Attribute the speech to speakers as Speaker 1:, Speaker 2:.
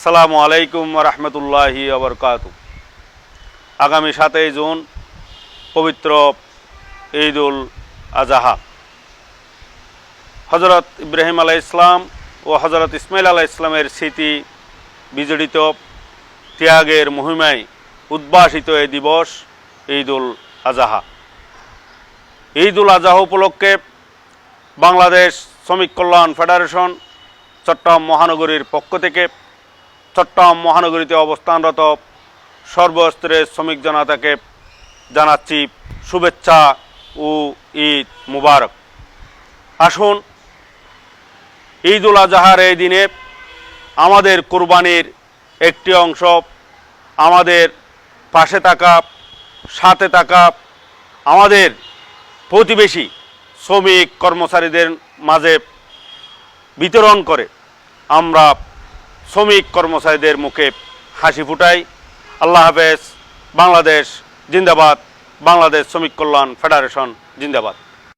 Speaker 1: আসসালামু আলাইকুম রহমতুল্লাহি ওবরকাতু। আগামী 7 জুন পবিত্র ঈদুল আজহা। হজরত ইব্রাহিম আলাইহিস ইসলাম ও হজরত ইসমাইল আলাইহিস ইসলামের স্মৃতি বিজড়িত ত্যাগের মহিমায় উদ্ভাসিত এই দিবস ঈদুল আজহা। ঈদুল আজহা উপলক্ষে বাংলাদেশ শ্রমিক কল্যাণ ফেডারেশন চট্টগ্রাম মহানগরীর পক্ষ থেকে চট্টগ্রাম মহানগরীতে অবস্থানরত সর্বস্তরের শ্রমিক জনতাকে জানাচ্ছি শুভেচ্ছা ও ঈদ মুবারক। আসুন ঈদুল আজহার এই দিনে আমাদের কুরবানির একটি অংশ আমাদের পাশে থাকা, সাথে থাকা আমাদের প্রতিবেশী শ্রমিক কর্মচারীদের মাঝে বিতরণ করে আমরা শ্রমিক কর্মচারীদের মুখে হাসি ফুটাই। আল্লাহ হাফেজ। বাংলাদেশ জিন্দাবাদ। বাংলাদেশ শ্রমিক কল্যাণ ফেডারেশন জিন্দাবাদ।